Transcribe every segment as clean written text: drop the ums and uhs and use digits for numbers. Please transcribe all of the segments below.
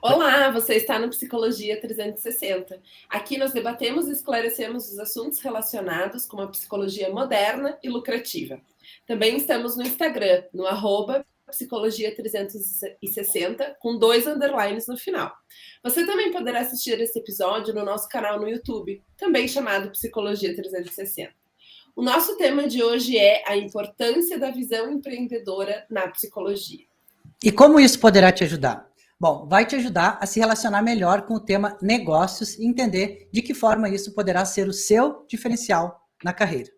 Olá, você está no Psicologia 360. Aqui nós debatemos e esclarecemos os assuntos relacionados com a psicologia moderna e lucrativa. Também estamos no Instagram, no Psicologia 360, com 2 underlines no final. Você também poderá assistir esse episódio no nosso canal no YouTube, também chamado Psicologia 360. O nosso tema de hoje é a importância da visão empreendedora na psicologia. E como isso poderá te ajudar? Bom, vai te ajudar a se relacionar melhor com o tema negócios e entender de que forma isso poderá ser o seu diferencial na carreira.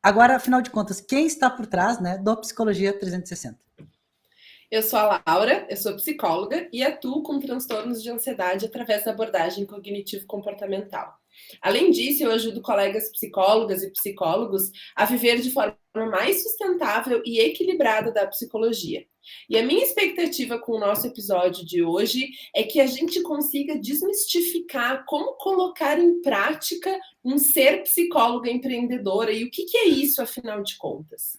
Agora, afinal de contas, quem está por trás, do Psicologia 360? Eu sou a Laura, eu sou psicóloga e atuo com transtornos de ansiedade através da abordagem cognitivo-comportamental. Além disso, eu ajudo colegas psicólogas e psicólogos a viver de forma mais sustentável e equilibrada da psicologia. E a minha expectativa com o nosso episódio de hoje é que a gente consiga desmistificar como colocar em prática um ser psicóloga empreendedora e o que é isso, afinal de contas.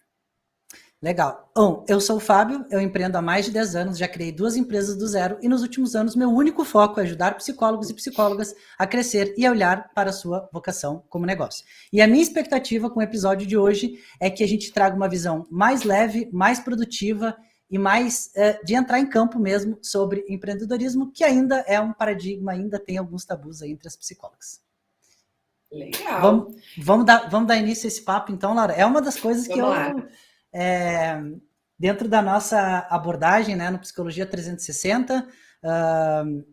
Legal. Bom, eu sou o Fábio, eu empreendo há mais de 10 anos, já criei 2 empresas do zero e nos últimos anos meu único foco é ajudar psicólogos e psicólogas a crescer e a olhar para a sua vocação como negócio. E a minha expectativa com o episódio de hoje é que a gente traga uma visão mais leve, mais produtiva e mais de entrar em campo mesmo sobre empreendedorismo, que ainda é um paradigma, ainda tem alguns tabus aí entre as psicólogas. Legal. Vamos dar início a esse papo então, Laura. É uma das coisas que dentro da nossa abordagem, no Psicologia 360,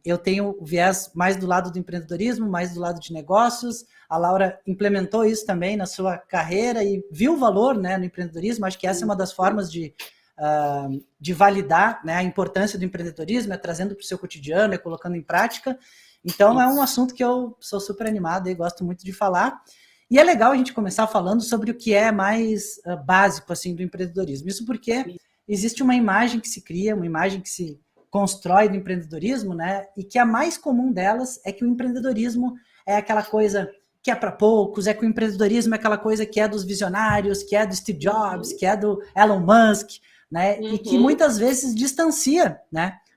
eu tenho o viés mais do lado do empreendedorismo, mais do lado de negócios. A Laura implementou isso também na sua carreira e viu o valor, no empreendedorismo. Acho que essa é uma das formas de validar, a importância do empreendedorismo, é trazendo para o seu cotidiano, é colocando em prática. Então, é um assunto que eu sou super animado e gosto muito de falar. E é legal a gente começar falando sobre o que é mais básico assim, do empreendedorismo. Isso porque existe uma imagem que se cria, uma imagem que se constrói do empreendedorismo, e que a mais comum delas é que o empreendedorismo é aquela coisa que é para poucos, é que o empreendedorismo é aquela coisa que é dos visionários, que é do Steve Jobs, que é do Elon Musk, e que muitas vezes distancia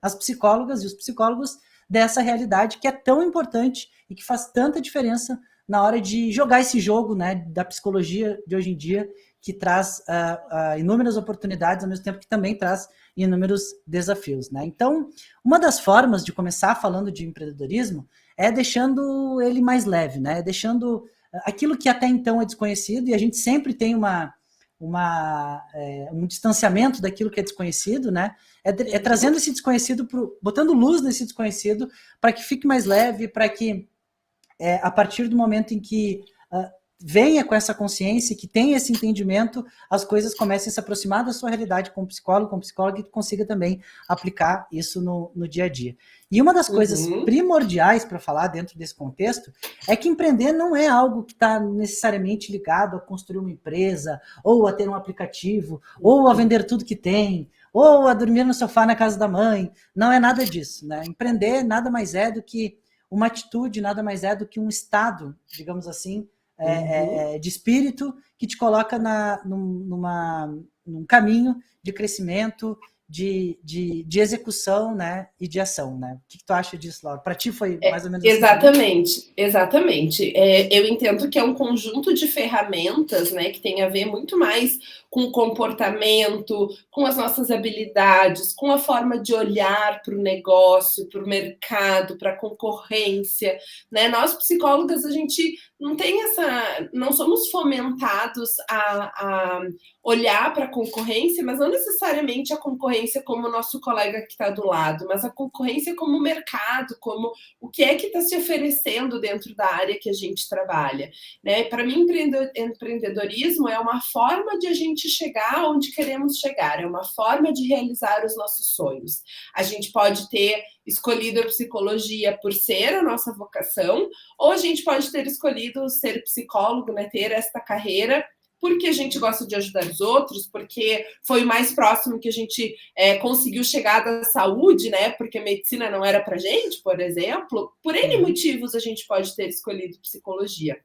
as psicólogas e os psicólogos dessa realidade que é tão importante e que faz tanta diferença na hora de jogar esse jogo da psicologia de hoje em dia, que traz inúmeras oportunidades, ao mesmo tempo que também traz inúmeros desafios. Então, uma das formas de começar falando de empreendedorismo é deixando ele mais leve, deixando aquilo que até então é desconhecido, e a gente sempre tem um distanciamento daquilo que é desconhecido, é trazendo esse desconhecido, botando luz nesse desconhecido, para que fique mais leve, para que a partir do momento em que venha com essa consciência, que tenha esse entendimento, as coisas comecem a se aproximar da sua realidade como psicólogo, como psicóloga, e consiga também aplicar isso no dia a dia. E uma das coisas primordiais para falar dentro desse contexto é que empreender não é algo que está necessariamente ligado a construir uma empresa, ou a ter um aplicativo, ou a vender tudo que tem, ou a dormir no sofá na casa da mãe. Não é nada disso. Empreender nada mais é do que uma atitude, nada mais é do que um estado, digamos assim, de espírito que te coloca num caminho de crescimento, de execução, e de ação. O que tu acha disso, Laura? Para ti foi mais ou menos assim? Exatamente. Eu entendo que é um conjunto de ferramentas, que tem a ver muito mais com o comportamento, com as nossas habilidades, com a forma de olhar para o negócio, para o mercado, para a concorrência. Nós, psicólogas, a gente não somos fomentados a olhar para a concorrência, mas não necessariamente a concorrência como o nosso colega que está do lado, mas a concorrência como mercado, como o que é que está se oferecendo dentro da área que a gente trabalha. Para mim, empreendedorismo é uma forma de a gente chegar onde queremos chegar, é uma forma de realizar os nossos sonhos. A gente pode ter escolhido a psicologia por ser a nossa vocação, ou a gente pode ter escolhido ser psicólogo, ter esta carreira porque a gente gosta de ajudar os outros, porque foi o mais próximo que a gente conseguiu chegar da saúde, porque a medicina não era pra gente, por exemplo. Por N motivos a gente pode ter escolhido psicologia.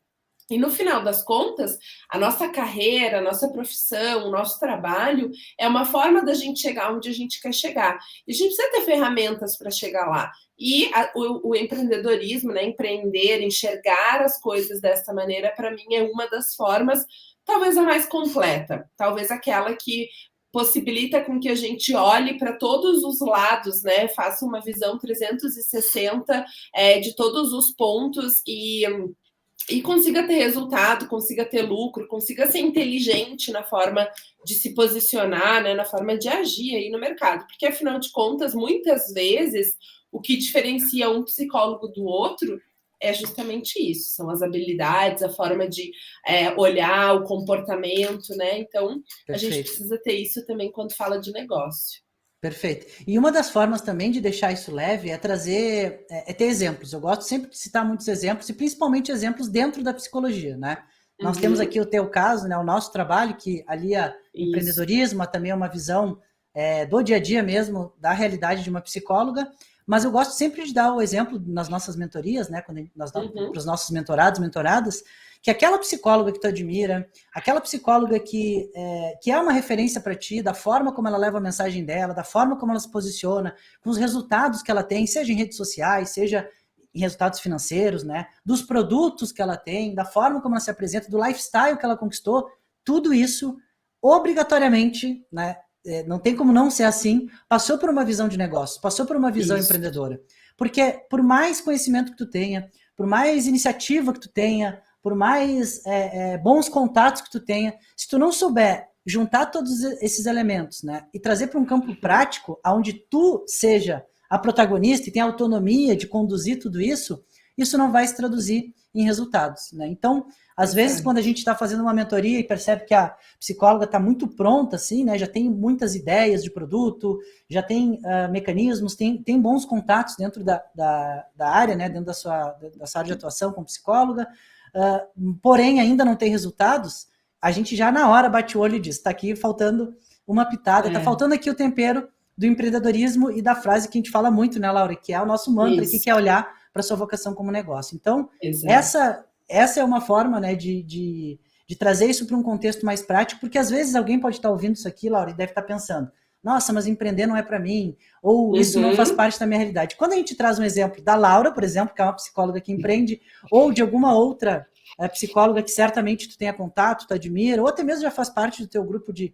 E no final das contas, a nossa carreira, a nossa profissão, o nosso trabalho é uma forma da gente chegar onde a gente quer chegar. E a gente precisa ter ferramentas para chegar lá. E o empreendedorismo, né, empreender, enxergar as coisas dessa maneira, para mim, é uma das formas, talvez a mais completa, talvez aquela que possibilita com que a gente olhe para todos os lados, né, faça uma visão 360 de todos os pontos e consiga ter resultado, consiga ter lucro, consiga ser inteligente na forma de se posicionar, né, na forma de agir aí no mercado. Porque, afinal de contas, muitas vezes, o que diferencia um psicólogo do outro é justamente isso, são as habilidades, a forma de olhar, o comportamento, né? Então, a gente Perfeito. precisa ter isso também quando fala de negócio. Perfeito. E uma das formas também de deixar isso leve é trazer, ter exemplos. Eu gosto sempre de citar muitos exemplos, e principalmente exemplos dentro da psicologia, né? Nós temos aqui o teu caso, né, o nosso trabalho, que alia empreendedorismo, mas também é uma visão do dia a dia mesmo, da realidade de uma psicóloga. Mas eu gosto sempre de dar o exemplo nas nossas mentorias, né, quando nós damos para os nossos mentorados, mentoradas, que aquela psicóloga que tu admira, aquela psicóloga que é uma referência para ti, da forma como ela leva a mensagem dela, da forma como ela se posiciona, com os resultados que ela tem, seja em redes sociais, seja em resultados financeiros, né, dos produtos que ela tem, da forma como ela se apresenta, do lifestyle que ela conquistou, tudo isso, obrigatoriamente, né, não tem como não ser assim, passou por uma visão de negócio, passou por uma visão empreendedora. Porque por mais conhecimento que tu tenha, por mais iniciativa que tu tenha, por mais bons contatos que tu tenha, se tu não souber juntar todos esses elementos, né, e trazer para um campo prático, onde tu seja a protagonista e tenha autonomia de conduzir tudo isso não vai se traduzir em resultados, né? Então, às vezes, quando a gente está fazendo uma mentoria e percebe que a psicóloga está muito pronta, assim, né, já tem muitas ideias de produto, já tem mecanismos, tem bons contatos dentro da área, né, dentro da sua área de atuação como psicóloga, porém ainda não tem resultados, a gente já na hora bate o olho e diz, está aqui faltando uma pitada, está faltando aqui o tempero do empreendedorismo e da frase que a gente fala muito, né, Laura, que é o nosso mantra aqui, que é olhar para sua vocação como negócio. Então, essa é uma forma, né, de trazer isso para um contexto mais prático, porque às vezes alguém pode estar ouvindo isso aqui, Laura, e deve estar pensando, nossa, mas empreender não é para mim, ou isso não faz parte da minha realidade. Quando a gente traz um exemplo da Laura, por exemplo, que é uma psicóloga que empreende, ou de alguma outra psicóloga que certamente tu tenha contato, tu admira, ou até mesmo já faz parte do teu grupo de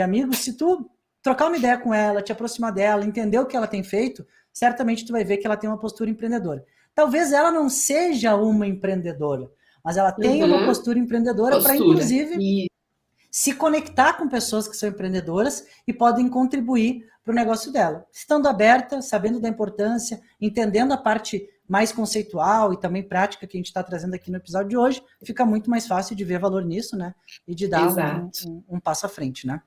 amigos, se tu trocar uma ideia com ela, te aproximar dela, entender o que ela tem feito, certamente tu vai ver que ela tem uma postura empreendedora. Talvez ela não seja uma empreendedora, mas ela tem uma postura empreendedora para, inclusive, se conectar com pessoas que são empreendedoras e podem contribuir para o negócio dela. Estando aberta, sabendo da importância, entendendo a parte mais conceitual e também prática que a gente está trazendo aqui no episódio de hoje, fica muito mais fácil de ver valor nisso, né? E de dar um passo à frente, né?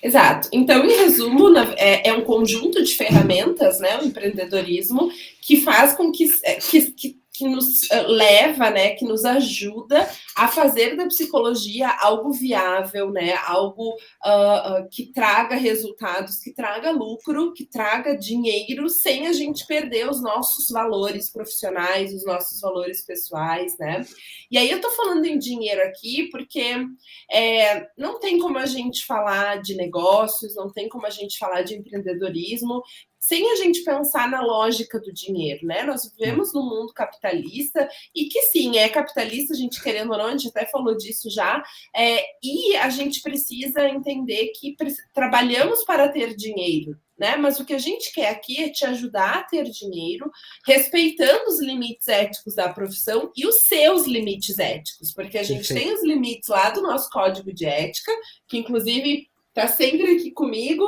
Exato. Então, em resumo, é um conjunto de ferramentas, né, o empreendedorismo, que faz com que nos leva, né, que nos ajuda a fazer da psicologia algo viável, né, algo que traga resultados, que traga lucro, que traga dinheiro, sem a gente perder os nossos valores profissionais, os nossos valores pessoais, né? E aí eu tô falando em dinheiro aqui porque não tem como a gente falar de negócios, não tem como a gente falar de empreendedorismo sem a gente pensar na lógica do dinheiro, né? Nós vivemos num mundo capitalista e que sim, é capitalista, a gente querendo ou não, a gente até falou disso já, e a gente precisa entender que trabalhamos para ter dinheiro, né? Mas o que a gente quer aqui é te ajudar a ter dinheiro, respeitando os limites éticos da profissão e os seus limites éticos, porque a gente tem os limites lá do nosso código de ética, que inclusive está sempre aqui comigo,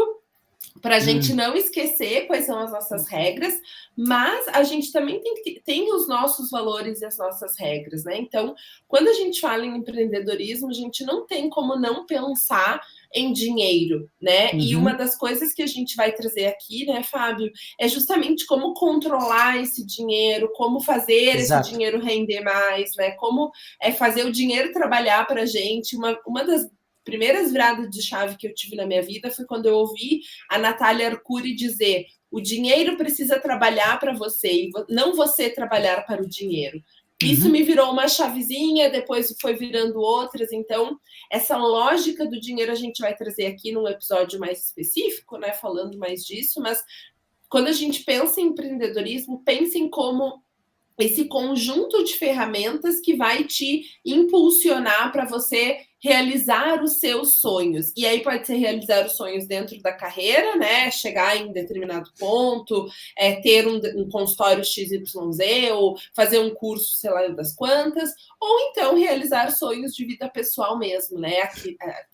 para a gente não esquecer quais são as nossas regras, mas a gente também tem os nossos valores e as nossas regras, né? Então, quando a gente fala em empreendedorismo, a gente não tem como não pensar em dinheiro, né? E uma das coisas que a gente vai trazer aqui, né, Fábio, é justamente como controlar esse dinheiro, como fazer esse dinheiro render mais, né? Como fazer o dinheiro trabalhar para a gente. Uma das primeiras viradas de chave que eu tive na minha vida foi quando eu ouvi a Natália Arcuri dizer: o dinheiro precisa trabalhar para você e não você trabalhar para o dinheiro. Isso me virou uma chavezinha, depois foi virando outras. Então, essa lógica do dinheiro a gente vai trazer aqui num episódio mais específico, né? Falando mais disso, mas quando a gente pensa em empreendedorismo, pense em como esse conjunto de ferramentas que vai te impulsionar para você realizar os seus sonhos. E aí pode ser realizar os sonhos dentro da carreira, né? Chegar em determinado ponto, ter um consultório XYZ, ou fazer um curso, sei lá das quantas, ou então realizar sonhos de vida pessoal mesmo, né?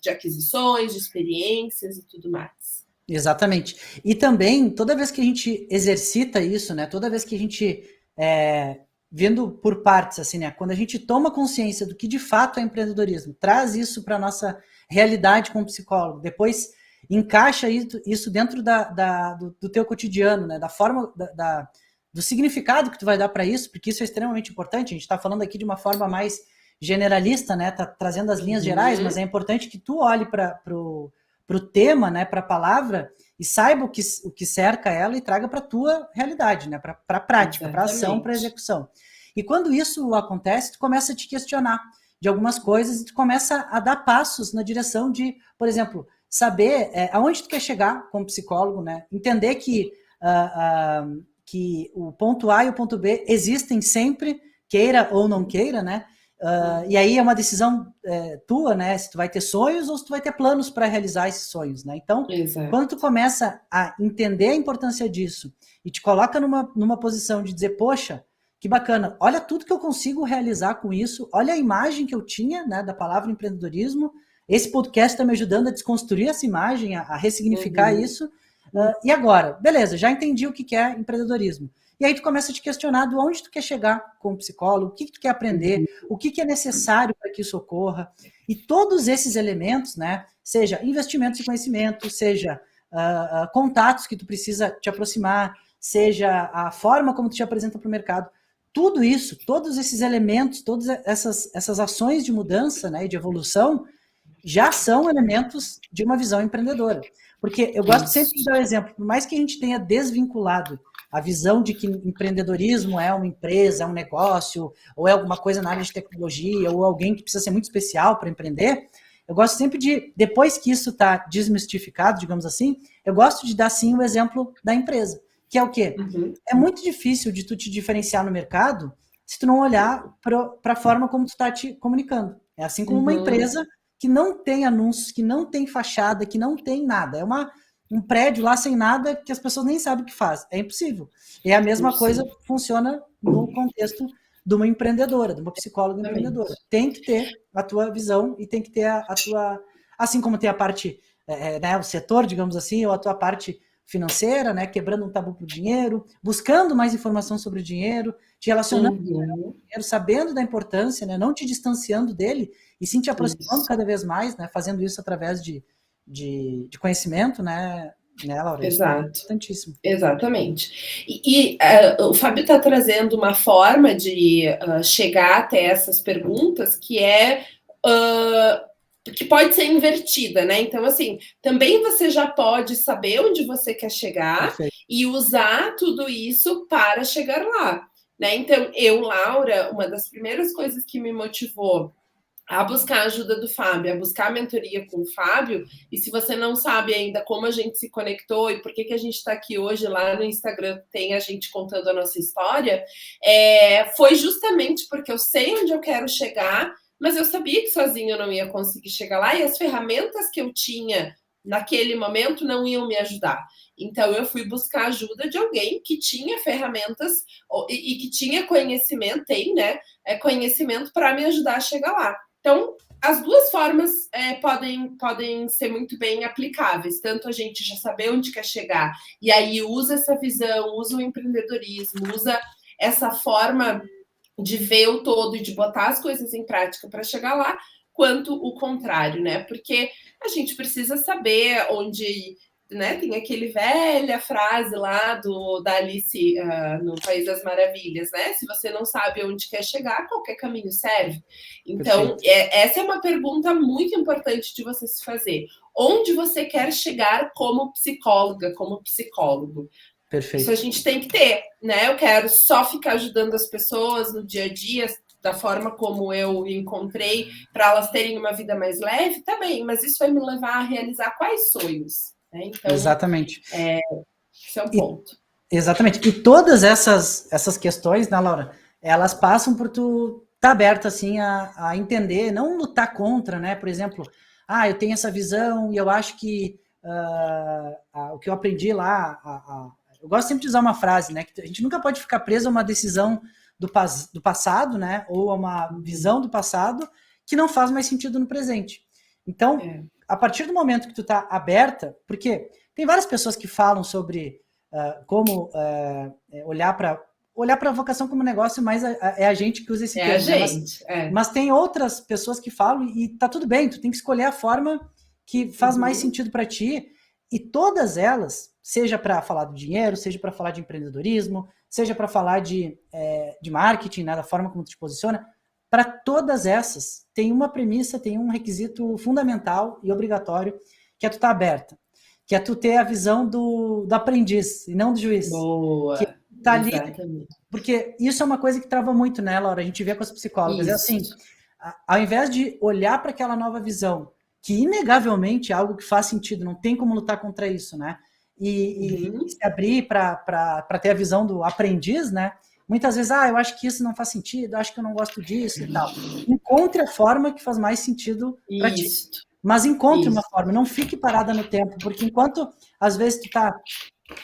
De aquisições, de experiências e tudo mais. Exatamente. E também, toda vez que a gente exercita isso, né? Toda vez que a gente vendo por partes, assim, né? Quando a gente toma consciência do que de fato é empreendedorismo, traz isso para a nossa realidade como psicólogo, depois encaixa isso dentro do teu cotidiano, né? Da forma, do significado que tu vai dar para isso, porque isso é extremamente importante. A gente está falando aqui de uma forma mais generalista, né? Tá trazendo as linhas gerais, mas é importante que tu olhe para o tema, né? Para a palavra, e saiba o que cerca ela e traga para a tua realidade, né? Para a prática, para a ação, para a execução. E quando isso acontece, tu começa a te questionar de algumas coisas e tu começa a dar passos na direção de, por exemplo, saber aonde tu quer chegar como psicólogo, né? Entender que o ponto A e o ponto B existem sempre, queira ou não queira, né? E aí é uma decisão tua, né? Se tu vai ter sonhos ou se tu vai ter planos para realizar esses sonhos, né? Então, quando tu começa a entender a importância disso e te coloca numa posição de dizer, poxa, que bacana, olha tudo que eu consigo realizar com isso, olha a imagem que eu tinha, né, da palavra empreendedorismo, esse podcast está me ajudando a desconstruir essa imagem, a ressignificar isso, e agora? Beleza, já entendi o que é empreendedorismo. E aí tu começa a te questionar de onde tu quer chegar como psicólogo, o que tu quer aprender, o que é necessário para que isso ocorra. E todos esses elementos, né, seja investimentos em conhecimento, seja contatos que tu precisa te aproximar, seja a forma como tu te apresenta para o mercado, tudo isso, todos esses elementos, todas essas ações de mudança, né, e de evolução, já são elementos de uma visão empreendedora. Porque eu gosto sempre de dar um exemplo, por mais que a gente tenha desvinculado a visão de que empreendedorismo é uma empresa, é um negócio, ou é alguma coisa na área de tecnologia, ou alguém que precisa ser muito especial para empreender, eu gosto sempre de, depois que isso está desmistificado, digamos assim, eu gosto de dar sim o exemplo da empresa, que é o quê? É muito difícil de tu te diferenciar no mercado se tu não olhar para a forma como tu está te comunicando. É assim como uma empresa que não tem anúncios, que não tem fachada, que não tem nada. É um prédio lá sem nada que as pessoas nem sabem o que faz. É impossível. E a mesma coisa funciona no contexto de uma empreendedora, de uma psicóloga empreendedora. Tem que ter a tua visão e tem que ter a tua... Assim como tem a parte, né, o setor, digamos assim, ou a tua parte financeira, né, quebrando um tabu para o dinheiro, buscando mais informação sobre o dinheiro, te relacionando com o dinheiro, sabendo da importância, né, não te distanciando dele, e sim te aproximando cada vez mais, né, fazendo isso através de conhecimento, né, Laura? Exato. É importantíssimo. Exatamente. E o Fábio está trazendo uma forma de chegar até essas perguntas que que pode ser invertida, né? Então, assim, também você já pode saber onde você quer chegar. Perfeito. E usar tudo isso para chegar lá, né? Então, Laura, uma das primeiras coisas que me motivou a buscar a ajuda do Fábio, a buscar a mentoria com o Fábio, e se você não sabe ainda como a gente se conectou e por que a gente está aqui hoje, lá no Instagram tem a gente contando a nossa história, foi justamente porque eu sei onde eu quero chegar, mas eu sabia que sozinho eu não ia conseguir chegar lá, e as ferramentas que eu tinha naquele momento não iam me ajudar. Então, eu fui buscar ajuda de alguém que tinha ferramentas e que tinha conhecimento, né? Conhecimento para me ajudar a chegar lá. Então, as duas formas podem ser muito bem aplicáveis. Tanto a gente já saber onde quer chegar, e aí usa essa visão, usa o empreendedorismo, usa essa forma de ver o todo e de botar as coisas em prática para chegar lá, quanto o contrário, né? Porque a gente precisa saber onde... Né? Tem aquele velha frase lá da Alice no País das Maravilhas, né? Se você não sabe onde quer chegar, qualquer caminho serve. Então, essa é uma pergunta muito importante de você se fazer. Onde você quer chegar como psicóloga, como psicólogo? Perfeito. Isso a gente tem que ter, né? Eu quero só ficar ajudando as pessoas no dia a dia, da forma como eu encontrei, para elas terem uma vida mais leve, tá bem, mas isso vai me levar a realizar quais sonhos, né? Então, exatamente. Esse é um ponto. Exatamente. E todas essas questões, né, Laura, elas passam por tu estar tá aberto, assim, a entender, não lutar contra, né? Por exemplo, eu tenho essa visão e eu acho que o que eu aprendi lá, eu gosto sempre de usar uma frase, né? Que a gente nunca pode ficar preso a uma decisão do passado, né? Ou a uma visão do passado que não faz mais sentido no presente. Então, a partir do momento que tu tá aberta, porque tem várias pessoas que falam sobre como olhar para a vocação como negócio, mas é a gente que usa esse termo. A gente, mas tem outras pessoas que falam e tá tudo bem, tu tem que escolher a forma que faz mais sentido para ti, e todas elas, seja para falar do dinheiro, seja para falar de empreendedorismo, seja para falar de marketing, né, da forma como tu te posiciona, para todas essas tem uma premissa, tem um requisito fundamental e obrigatório, que é tu estar aberta, que é tu ter a visão do aprendiz e não do juiz. Boa, que tá ali, exatamente. porque isso é uma coisa que trava muito, né, Laura? A gente vê com as psicólogas. Isso. É assim, ao invés de olhar para aquela nova visão, que inegavelmente é algo que faz sentido, não tem como lutar contra isso, né? E se abrir para ter a visão do aprendiz, né? Muitas vezes, eu acho que isso não faz sentido, acho que eu não gosto disso e tal. Encontre a forma que faz mais sentido para ti. Mas encontre uma forma, não fique parada no tempo, porque enquanto, às vezes, tu tá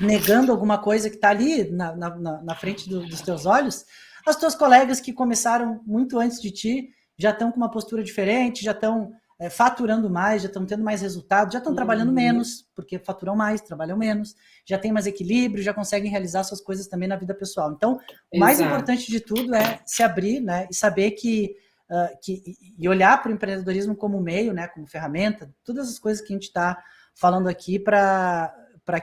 negando alguma coisa que está ali na frente dos teus olhos, os teus colegas que começaram muito antes de ti já estão com uma postura diferente, já estão faturando mais, já estão tendo mais resultados, já estão trabalhando menos, porque faturam mais, trabalham menos, já tem mais equilíbrio, já conseguem realizar suas coisas também na vida pessoal. Então, o mais importante de tudo é se abrir, né, e saber e olhar para o empreendedorismo como meio, né, como ferramenta, todas as coisas que a gente está falando aqui para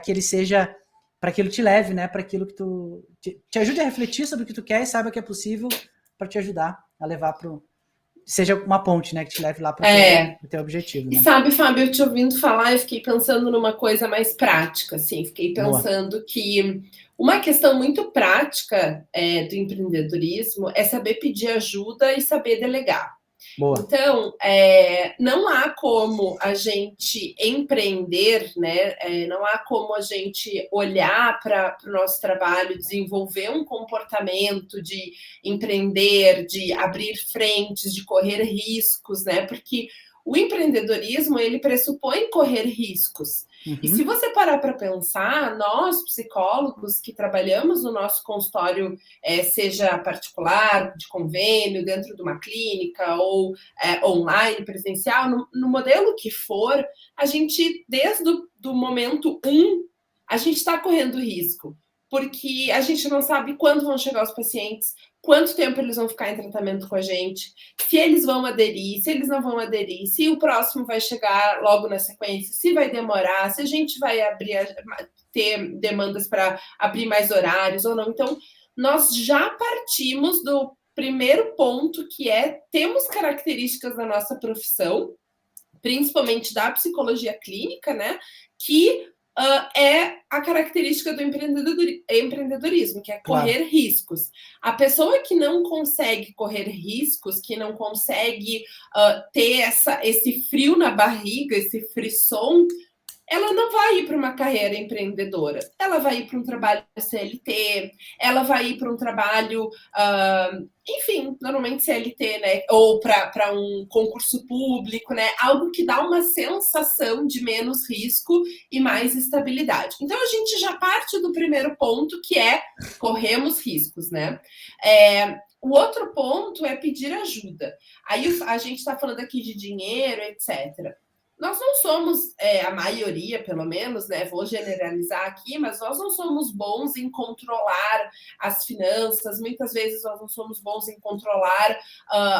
que ele seja, para que ele te leve, né, para aquilo que tu te ajude a refletir sobre o que tu quer e saiba que é possível, para te ajudar a levar seja uma ponte, né, que te leve lá para o teu objetivo. Né? E sabe, Fábio, eu te ouvindo falar, eu fiquei pensando numa coisa mais prática, assim, fiquei pensando que uma questão muito prática do empreendedorismo é saber pedir ajuda e saber delegar. Boa. Então, não há como a gente empreender, né? Não há como a gente olhar para o nosso trabalho, desenvolver um comportamento de empreender, de abrir frentes, de correr riscos, né? Porque o empreendedorismo, ele pressupõe correr riscos. E se você parar para pensar, nós, psicólogos que trabalhamos no nosso consultório, seja particular, de convênio, dentro de uma clínica, ou online, presencial, no modelo que for, a gente, desde o momento 1, a gente está correndo risco. Porque a gente não sabe quando vão chegar os pacientes, quanto tempo eles vão ficar em tratamento com a gente, se eles vão aderir, se eles não vão aderir, se o próximo vai chegar logo na sequência, se vai demorar, se a gente vai ter demandas para abrir mais horários ou não. Então, nós já partimos do primeiro ponto, que temos características da nossa profissão, principalmente da psicologia clínica, né, que é a característica do empreendedorismo, que é correr riscos. A pessoa que não consegue correr riscos, que não consegue ter esse frio na barriga, esse frisson, ela não vai ir para uma carreira empreendedora. Ela vai ir para um trabalho CLT, ela vai ir para um trabalho, enfim, normalmente CLT, né? Ou para um concurso público, né? Algo que dá uma sensação de menos risco e mais estabilidade. Então, a gente já parte do primeiro ponto, que é corremos riscos, né? O outro ponto é pedir ajuda. Aí a gente está falando aqui de dinheiro, etc. Nós não somos, a maioria, pelo menos, né? Vou generalizar aqui, mas nós não somos bons em controlar as finanças, muitas vezes nós não somos bons em controlar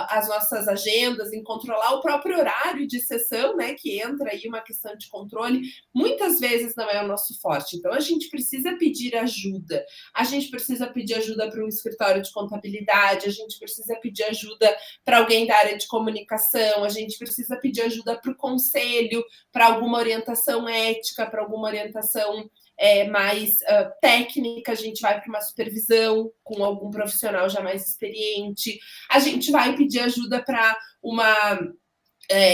as nossas agendas, em controlar o próprio horário de sessão, né? Que entra aí uma questão de controle, muitas vezes não é o nosso forte. Então, a gente precisa pedir ajuda. A gente precisa pedir ajuda para um escritório de contabilidade, a gente precisa pedir ajuda para alguém da área de comunicação, a gente precisa pedir ajuda para o conselho, para alguma orientação ética, para alguma orientação mais técnica, a gente vai para uma supervisão com algum profissional já mais experiente, a gente vai pedir ajuda para uma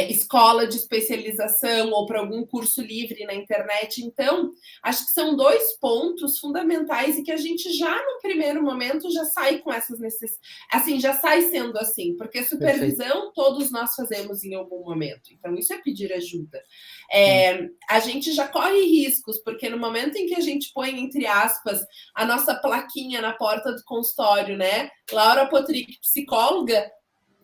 escola de especialização ou para algum curso livre na internet. Então, acho que são 2 pontos fundamentais e que a gente já no primeiro momento já sai com essas necessidades, assim, já sai sendo assim, porque supervisão Perfeito. Todos nós fazemos em algum momento. Então, isso é pedir ajuda. A gente já corre riscos, porque no momento em que a gente põe, entre aspas, a nossa plaquinha na porta do consultório, né? Laura Potrick, psicóloga,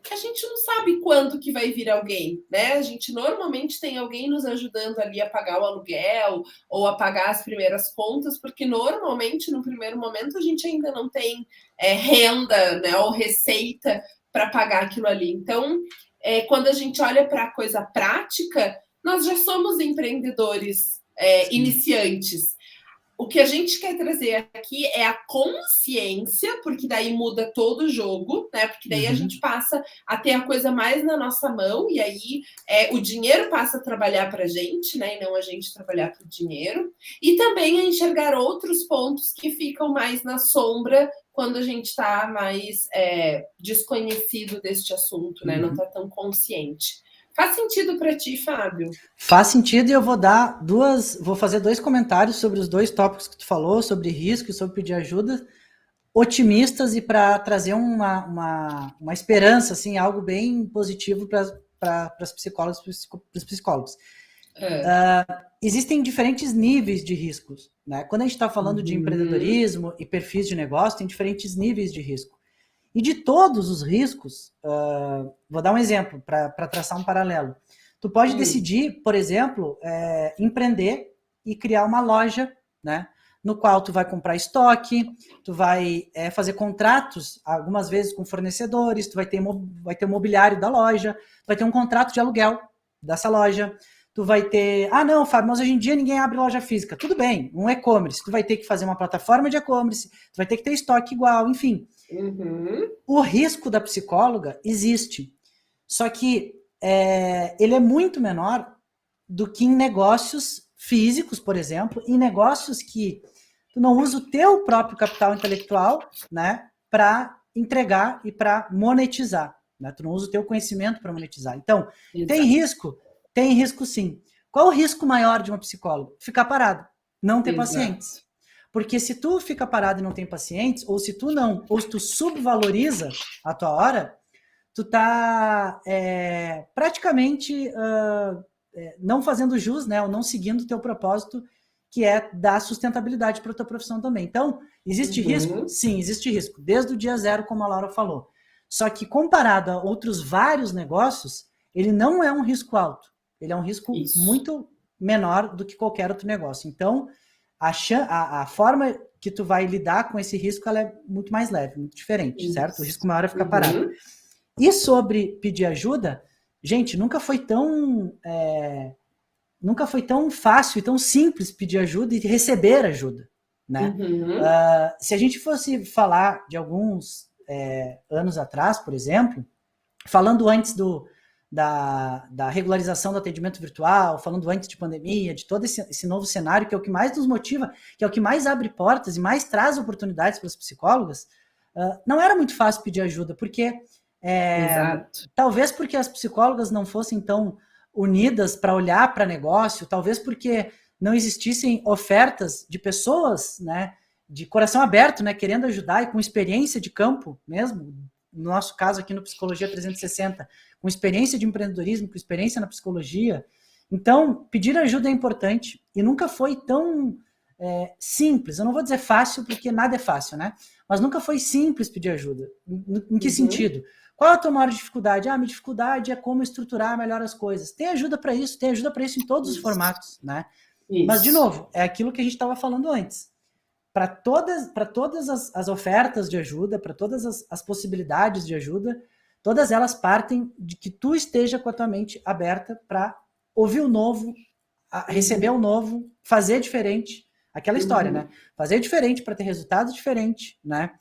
a gente não sabe quando que vai vir alguém, né? A gente normalmente tem alguém nos ajudando ali a pagar o aluguel ou a pagar as primeiras contas, porque normalmente no primeiro momento a gente ainda não tem renda, né, ou receita para pagar aquilo ali. Então, quando a gente olha para a coisa prática, nós já somos empreendedores iniciantes. O que a gente quer trazer aqui é a consciência, porque daí muda todo o jogo, né? Porque daí a gente passa a ter a coisa mais na nossa mão, e aí o dinheiro passa a trabalhar para a gente, né? E não a gente trabalhar para o dinheiro. E também a enxergar outros pontos que ficam mais na sombra quando a gente está mais desconhecido deste assunto, né? Não está tão consciente. Faz sentido para ti, Fábio? Faz sentido, e eu vou fazer 2 comentários sobre os 2 tópicos que tu falou, sobre risco e sobre pedir ajuda, otimistas e para trazer uma esperança, assim, algo bem positivo para as psicólogas, para os psicólogos. Existem diferentes níveis de riscos, né? Quando a gente está falando de empreendedorismo e perfis de negócio, tem diferentes níveis de risco. E de todos os riscos, vou dar um exemplo para traçar um paralelo. Tu pode decidir, por exemplo, empreender e criar uma loja, né, no qual tu vai comprar estoque, tu vai fazer contratos, algumas vezes com fornecedores, tu vai ter o mobiliário da loja, tu vai ter um contrato de aluguel dessa loja, tu vai ter... Ah, não, Fábio, mas hoje em dia ninguém abre loja física. Tudo bem, um e-commerce, tu vai ter que fazer uma plataforma de e-commerce, tu vai ter que ter estoque igual, enfim... O risco da psicóloga existe, só que ele é muito menor do que em negócios físicos, por exemplo, em negócios que tu não usa o teu próprio capital intelectual, né, para entregar e para monetizar, né? Tu não usa o teu conhecimento para monetizar. Então, tem risco? Tem risco sim. Qual o risco maior de uma psicóloga? Ficar parado, não ter pacientes. Porque se tu fica parado e não tem pacientes, ou se tu subvaloriza a tua hora, tu tá praticamente não fazendo jus, né, ou não seguindo o teu propósito, que é dar sustentabilidade para a tua profissão também. Então, existe risco? Sim, existe risco. Desde o dia 0, como a Laura falou. Só que comparado a outros vários negócios, ele não é um risco alto. Ele é um risco muito menor do que qualquer outro negócio. Então, a forma que tu vai lidar com esse risco, ela é muito mais leve, muito diferente, certo? O risco maior é ficar parado. E sobre pedir ajuda, gente, nunca foi tão fácil e tão simples pedir ajuda e receber ajuda, né? Se a gente fosse falar de alguns anos atrás, por exemplo, falando antes da regularização do atendimento virtual, falando antes de pandemia, de todo esse novo cenário, que é o que mais nos motiva, que é o que mais abre portas e mais traz oportunidades para as psicólogas, não era muito fácil pedir ajuda, porque talvez porque as psicólogas não fossem tão unidas para olhar para negócio, talvez porque não existissem ofertas de pessoas, né, de coração aberto, né, querendo ajudar e com experiência de campo mesmo, no nosso caso aqui no Psicologia 360, com experiência de empreendedorismo, com experiência na psicologia. Então, pedir ajuda é importante e nunca foi tão simples. Eu não vou dizer fácil, porque nada é fácil, né? Mas nunca foi simples pedir ajuda. Em que sentido? Qual é a tua maior dificuldade? Minha dificuldade é como estruturar melhor as coisas. Tem ajuda para isso em todos os formatos, né? Mas, de novo, é aquilo que a gente estava falando antes. Para todas as ofertas de ajuda, para todas as possibilidades de ajuda, todas elas partem de que tu esteja com a tua mente aberta para ouvir o novo, receber o novo, fazer diferente. Aquela história, né? Fazer diferente para ter resultados diferentes, né?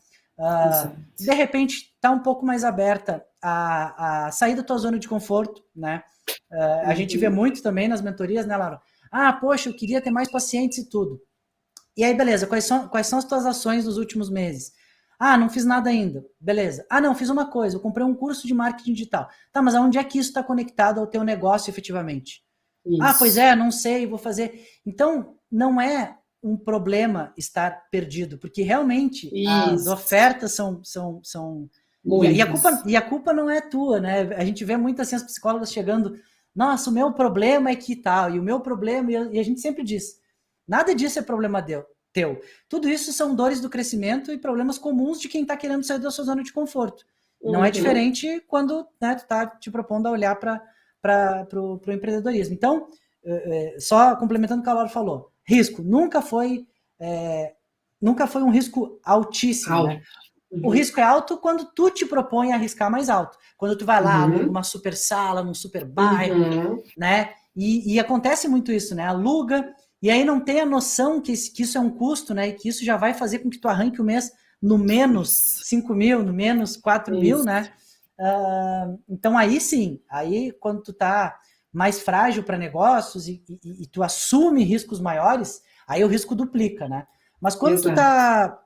De repente, tá um pouco mais aberta a sair da tua zona de conforto, né? A gente vê muito também nas mentorias, né, Laura? Poxa, eu queria ter mais pacientes e tudo. E aí, beleza, quais são as tuas ações dos últimos meses? Ah, não fiz nada ainda. Beleza. Ah, não, fiz uma coisa, eu comprei um curso de marketing digital. Tá, mas aonde é que isso está conectado ao teu negócio efetivamente? Ah, pois Isso. é, não sei, vou fazer. Então, não é um problema estar perdido, porque realmente as Isso. ofertas são Muitas. e a culpa não é tua, né? A gente vê muitas assim, as psicólogas chegando, nossa, o meu problema é que tal, e o meu problema, e a gente sempre diz, nada disso é problema teu. Tudo isso são dores do crescimento e problemas comuns de quem está querendo sair da sua zona de conforto. Não é Uhum. diferente quando, né, tu está te propondo a olhar para o empreendedorismo. Então, só complementando o que a Laura falou, risco nunca foi um risco altíssimo, né? Alto. O Uhum. risco é alto quando tu te propõe a arriscar mais alto. Quando tu vai lá, aluga Uhum. uma super sala, num super bairro, Uhum. né? E acontece muito isso, né? Aluga, e aí não tem a noção que isso é um custo, né? E que isso já vai fazer com que tu arranque o mês no menos Isso. 5 mil, no menos 4 mil, Isso. né? Então aí sim, aí quando tu tá mais frágil para negócios e tu assume riscos maiores, aí o risco duplica, né? Mas quando tu Exato. tá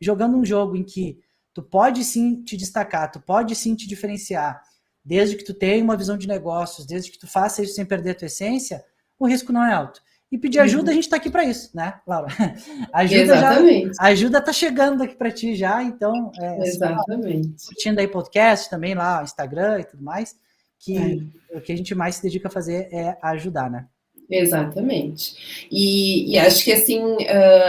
jogando um jogo em que tu pode sim te destacar, tu pode sim te diferenciar, desde que tu tenha uma visão de negócios, desde que tu faça isso sem perder a tua essência, o risco não é alto. E pedir ajuda, a Uhum. gente está aqui para isso, né, Laura? Ajuda já, Exatamente. ajuda tá chegando aqui para ti já, então só Exatamente. curtindo aí podcast também lá, Instagram e tudo mais, que É. o que a gente mais se dedica a fazer é ajudar, né? Exatamente. E acho que assim,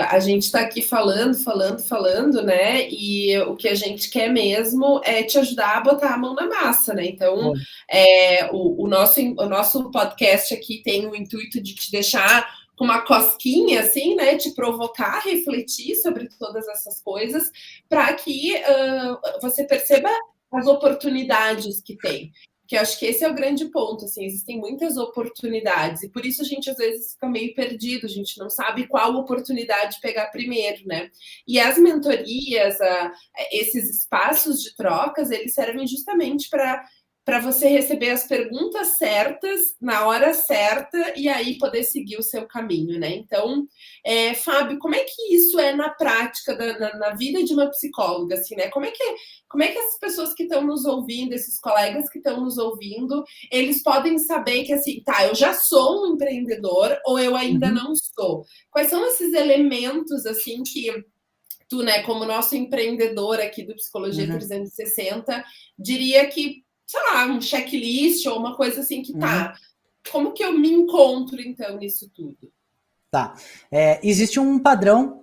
a gente está aqui falando, né? E o que a gente quer mesmo é te ajudar a botar a mão na massa, né? Então, Boa. o nosso podcast aqui tem o intuito de te deixar com uma cosquinha, assim, né? Te provocar a refletir sobre todas essas coisas, para que você perceba as oportunidades que tem. Que acho que esse é o grande ponto, assim, existem muitas oportunidades e por isso a gente às vezes fica meio perdido, a gente não sabe qual oportunidade pegar primeiro, né? E as mentorias, esses espaços de trocas, eles servem justamente para você receber as perguntas certas na hora certa e aí poder seguir o seu caminho, né? Então, Fábio, como é que isso é na prática, na vida de uma psicóloga, assim, né? Como é que essas pessoas que estão nos ouvindo, esses colegas que estão nos ouvindo, eles podem saber que, assim, tá, eu já sou um empreendedor ou eu ainda Uhum, não sou? Quais são esses elementos, assim, que tu, né, como nosso empreendedor aqui do Psicologia uhum, 360, diria que, sei lá, um checklist ou uma coisa assim que uhum. tá. Como que eu me encontro, então, nisso tudo? Tá. Existe um padrão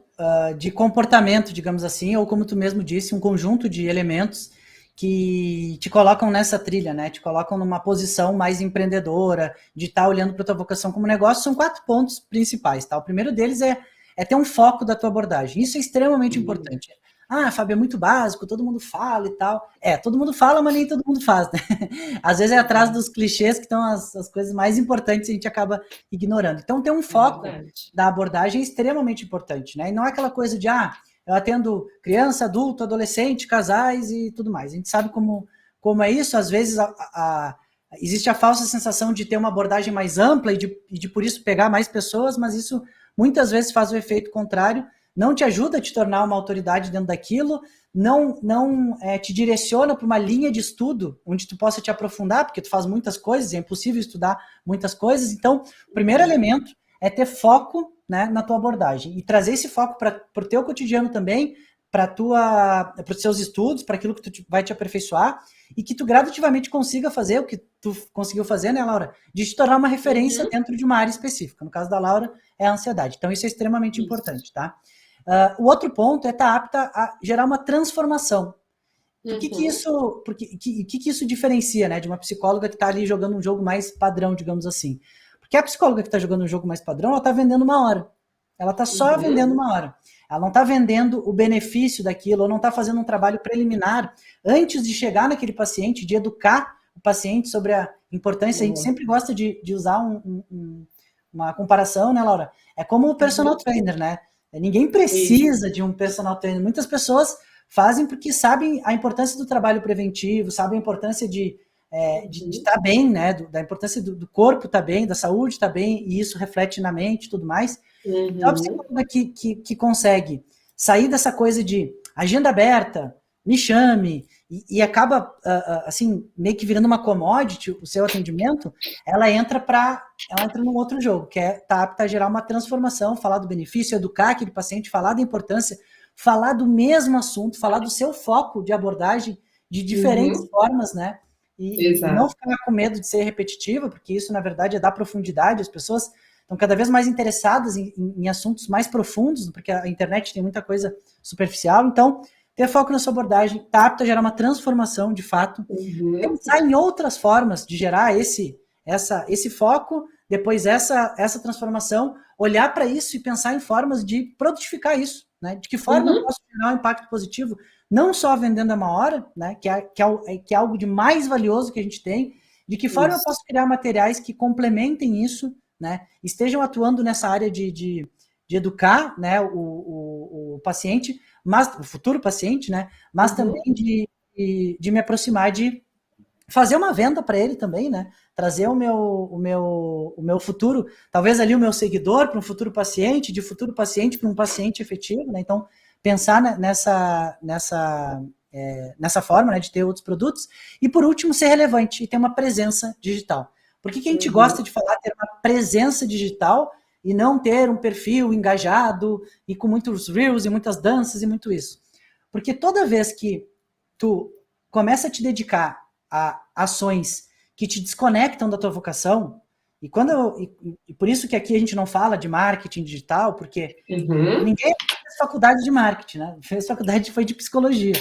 de comportamento, digamos assim, ou como tu mesmo disse, um conjunto de elementos que te colocam nessa trilha, né? Te colocam numa posição mais empreendedora, de estar olhando para a tua vocação como negócio. São 4 pontos principais, tá? O primeiro deles é ter um foco da tua abordagem. Isso é extremamente importante. Ah, Fábio, é muito básico, todo mundo fala e tal. Todo mundo fala, mas nem todo mundo faz, né? Às vezes é atrás dos clichês que estão as coisas mais importantes e a gente acaba ignorando. Então, ter um É foco verdade. da abordagem é extremamente importante, né? E não é aquela coisa de, eu atendo criança, adulto, adolescente, casais e tudo mais. A gente sabe como é isso, às vezes existe a falsa sensação de ter uma abordagem mais ampla e de por isso pegar mais pessoas, mas isso muitas vezes faz o efeito contrário, não te ajuda a te tornar uma autoridade dentro daquilo, não te direciona para uma linha de estudo onde tu possa te aprofundar, porque tu faz muitas coisas, é impossível estudar muitas coisas. Então, o primeiro elemento é ter foco, né, na tua abordagem e trazer esse foco para o teu cotidiano também, para os seus estudos, para aquilo que tu vai te aperfeiçoar e que tu gradativamente consiga fazer o que tu conseguiu fazer, né, Laura? De te tornar uma referência Uhum, dentro de uma área específica. No caso da Laura, é a ansiedade. Então, isso é extremamente isso. importante, tá? O outro ponto é estar apta a gerar uma transformação. Por que Uhum, isso, que isso diferencia, né, de uma psicóloga que está ali jogando um jogo mais padrão, digamos assim? Porque a psicóloga que está jogando um jogo mais padrão, ela está vendendo uma hora. Ela está só uhum, vendendo uma hora. Ela não está vendendo o benefício daquilo, ou não está fazendo um trabalho preliminar antes de chegar naquele paciente, de educar o paciente sobre a importância. A gente boa. sempre gosta de usar uma comparação, né, Laura? É como o personal Uhum, trainer, né? Ninguém isso. precisa de um personal trainer. Muitas pessoas fazem porque sabem a importância do trabalho preventivo, sabem a importância de estar bem, né? Da importância do corpo estar bem, da saúde estar bem, e isso reflete na mente e tudo mais. Então, a psicóloga que consegue sair dessa coisa de agenda aberta, me chame, e acaba, assim, meio que virando uma commodity o seu atendimento, ela entra num outro jogo, que é estar apta a gerar uma transformação, falar do benefício, educar aquele paciente, falar da importância, falar do mesmo assunto, falar do seu foco de abordagem de diferentes formas, né? E não ficar com medo de ser repetitiva, porque isso, na verdade, é dar profundidade. As pessoas estão cada vez mais interessadas em assuntos mais profundos, porque a internet tem muita coisa superficial. Então, ter foco na sua abordagem, estar apto a gerar uma transformação, de fato, pensar em outras formas de gerar esse foco, depois essa transformação, olhar para isso e pensar em formas de produtificar isso, né? De que forma eu posso gerar um impacto positivo, não só vendendo a uma hora, né? Que é algo de mais valioso que a gente tem, de que forma eu posso criar materiais que complementem isso, né? Estejam atuando nessa área de educar, né? O paciente, mas o futuro paciente, né? Mas também de me aproximar de fazer uma venda para ele também, né? Trazer o meu futuro, talvez ali o meu seguidor para um futuro paciente, de futuro paciente para um paciente efetivo, né? Então, pensar nessa forma, né, de ter outros produtos. E, por último, ser relevante e ter uma presença digital. Por que a gente gosta de falar ter uma presença digital e não ter um perfil engajado e com muitos reels e muitas danças e muito isso? Porque toda vez que tu começa a te dedicar a ações que te desconectam da tua vocação, e por isso que aqui a gente não fala de marketing digital, porque ninguém fez faculdade de marketing, né? Fez faculdade foi de psicologia.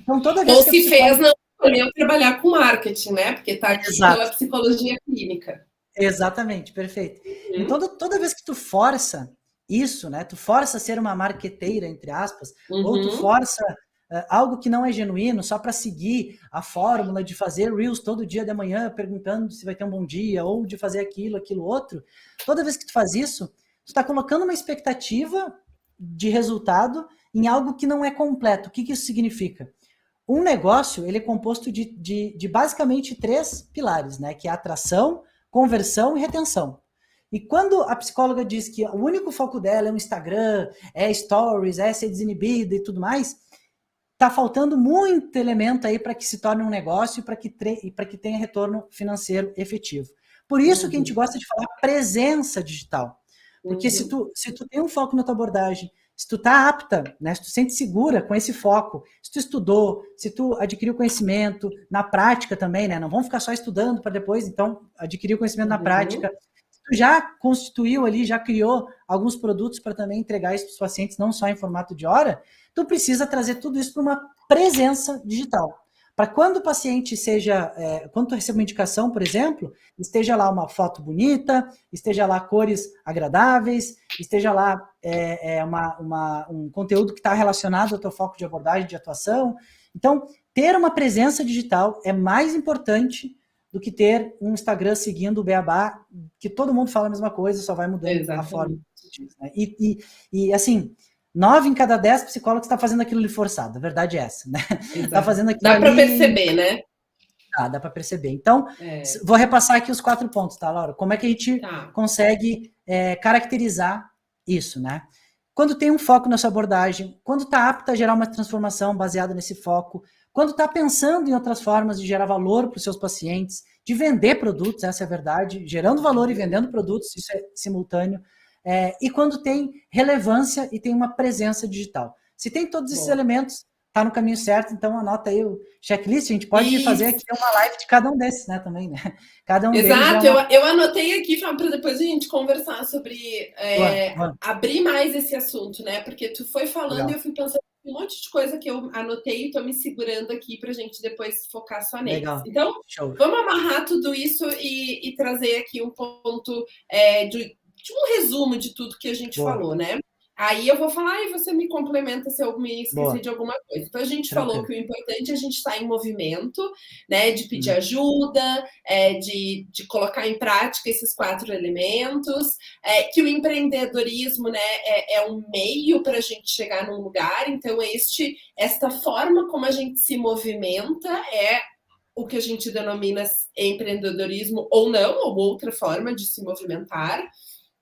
Então, toda vez ou que se fez, não escolheu trabalhar com marketing, né? Porque está aqui pela psicologia clínica. Exatamente, perfeito. Então, toda vez que tu força isso, né? Tu força a ser uma marqueteira, entre aspas, ou tu força algo que não é genuíno, só para seguir a fórmula de fazer reels todo dia de manhã, perguntando se vai ter um bom dia, ou de fazer aquilo outro. Toda vez que tu faz isso, tu está colocando uma expectativa de resultado em algo que não é completo. O que isso significa? Um negócio, ele é composto de basicamente 3 pilares, né? Que é atração, conversão e retenção. E quando a psicóloga diz que o único foco dela é o Instagram, é stories, é ser desinibida e tudo mais, tá faltando muito elemento aí para que se torne um negócio e para que tenha retorno financeiro efetivo. Por isso que a gente gosta de falar presença digital. Porque se tu tem um foco na tua abordagem, se tu tá apta, né, se tu sente segura com esse foco, se tu estudou, se tu adquiriu conhecimento na prática também, né, não vamos ficar só estudando para depois, então, adquirir o conhecimento na prática, se tu já constituiu ali, já criou alguns produtos para também entregar isso para os pacientes, não só em formato de hora, tu precisa trazer tudo isso para uma presença digital. Para quando o paciente quando tu recebe uma indicação, por exemplo, esteja lá uma foto bonita, esteja lá cores agradáveis, esteja lá um conteúdo que está relacionado ao teu foco de abordagem, de atuação. Então, ter uma presença digital é mais importante do que ter um Instagram seguindo o beabá, que todo mundo fala a mesma coisa, só vai mudando a forma. Né? E assim, 9 em cada 10 psicólogos está fazendo aquilo ali forçado. A verdade é essa, né? Tá fazendo aquilo dá para perceber, né? Dá para perceber. Então, vou repassar aqui os 4 pontos, tá, Laura? Como é que a gente consegue caracterizar isso, né? Quando tem um foco na sua abordagem, quando está apto a gerar uma transformação baseada nesse foco, quando está pensando em outras formas de gerar valor para os seus pacientes, de vender produtos, essa é a verdade, gerando valor e vendendo produtos, isso é simultâneo, e quando tem relevância e tem uma presença digital. Se tem todos esses elementos, está no caminho certo, então anota aí o checklist, a gente pode fazer aqui uma live de cada um desses, né, também, né? Cada um Exato, deles eu anotei aqui para depois a gente conversar sobre abrir mais esse assunto, né? Porque tu foi falando e eu fui pensando um monte de coisa que eu anotei e estou me segurando aqui para a gente depois focar só neles. Então, vamos amarrar tudo isso e trazer aqui um ponto de um resumo de tudo que a gente falou, né? Aí eu vou falar e você me complementa se eu me esqueci de alguma coisa. Então, a gente falou que o importante é a gente estar em movimento, né? De pedir ajuda, de colocar em prática esses 4 elementos, que o empreendedorismo, né, é um meio para a gente chegar num lugar. Então, esta forma como a gente se movimenta é o que a gente denomina empreendedorismo ou não, ou outra forma de se movimentar.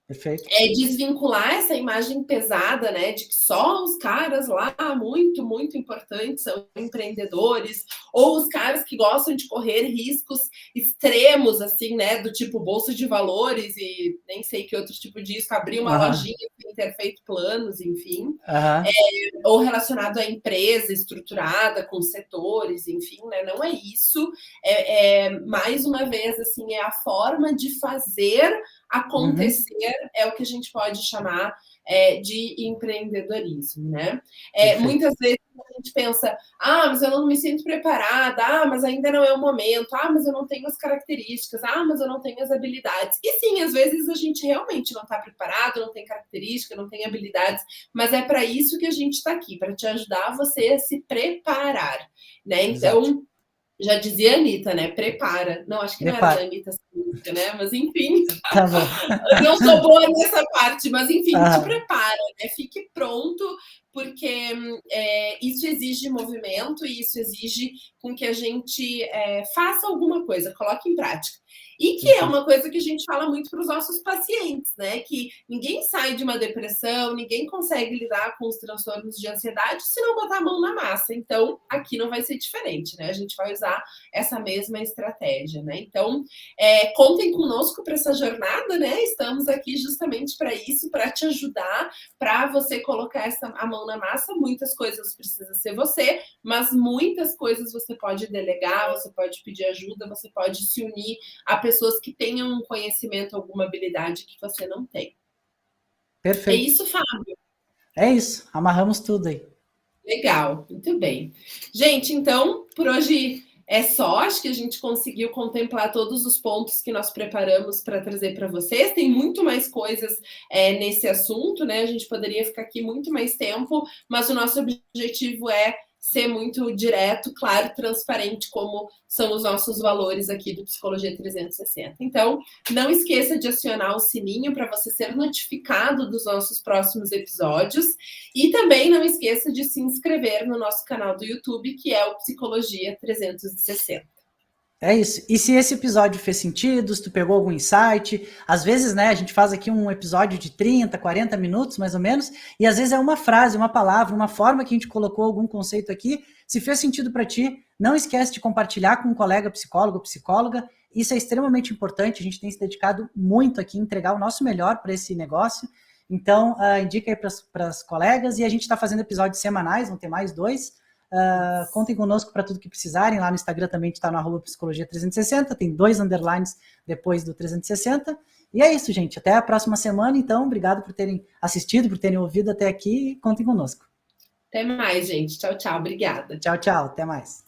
Perfeito. É desvincular essa imagem pesada, né, de que só os caras lá muito, muito importantes são empreendedores, ou os caras que gostam de correr riscos extremos, assim, né, do tipo bolsa de valores e nem sei que outro tipo disso, abrir uma lojinha sem ter feito planos, enfim. Ou relacionado à empresa estruturada, com setores, enfim, né, não é isso. Mais uma vez, assim, é a forma de fazer acontecer, é o que a gente pode chamar de empreendedorismo, né? Muitas vezes a gente pensa, mas eu não me sinto preparada, mas ainda não é o momento, mas eu não tenho as características, mas eu não tenho as habilidades. E sim, às vezes a gente realmente não está preparado, não tem característica, não tem habilidades, mas é para isso que a gente está aqui, para te ajudar você a se preparar, né? Então, exato. Já dizia a Anitta, né? Prepara. Não, acho que não era da Anitta essa música, né? Mas enfim. Tá bom. Não sou boa nessa parte, mas enfim, te prepara, né? Fique pronto, porque isso exige movimento e isso exige com que a gente faça alguma coisa, coloque em prática. E que é uma coisa que a gente fala muito para os nossos pacientes, né? Que ninguém sai de uma depressão, ninguém consegue lidar com os transtornos de ansiedade se não botar a mão na massa. Então, aqui não vai ser diferente, né? A gente vai usar essa mesma estratégia, né? Então, contem conosco para essa jornada, né? Estamos aqui justamente para isso, para te ajudar, para você colocar a mão na massa. Muitas coisas precisa ser você, mas muitas coisas você pode delegar, você pode pedir ajuda, você pode se unir a pessoas que tenham um conhecimento, alguma habilidade que você não tem. Perfeito. É isso, Fábio? É isso, amarramos tudo aí. Legal, muito bem. Gente, então, por hoje é só, acho que a gente conseguiu contemplar todos os pontos que nós preparamos para trazer para vocês. Tem muito mais coisas nesse assunto, né? A gente poderia ficar aqui muito mais tempo, mas o nosso objetivo é ser muito direto, claro, transparente, como são os nossos valores aqui do Psicologia 360. Então, não esqueça de acionar o sininho para você ser notificado dos nossos próximos episódios e também não esqueça de se inscrever no nosso canal do YouTube, que é o Psicologia 360. É isso. E se esse episódio fez sentido, se tu pegou algum insight, às vezes, né, a gente faz aqui um episódio de 30, 40 minutos, mais ou menos, e às vezes é uma frase, uma palavra, uma forma que a gente colocou algum conceito aqui. Se fez sentido para ti, não esquece de compartilhar com um colega psicólogo ou psicóloga. Isso é extremamente importante, a gente tem se dedicado muito aqui em entregar o nosso melhor para esse negócio. Então, indica aí para as colegas, e a gente está fazendo episódios semanais, vão ter mais 2. Contem conosco para tudo que precisarem. Lá no Instagram também está no @psicologia360, tem 2 underlines depois do 360. E é isso, gente. Até a próxima semana, então. Obrigado por terem assistido, por terem ouvido até aqui. Contem conosco. Até mais, gente. Tchau, tchau. Obrigada. Tchau, tchau. Até mais.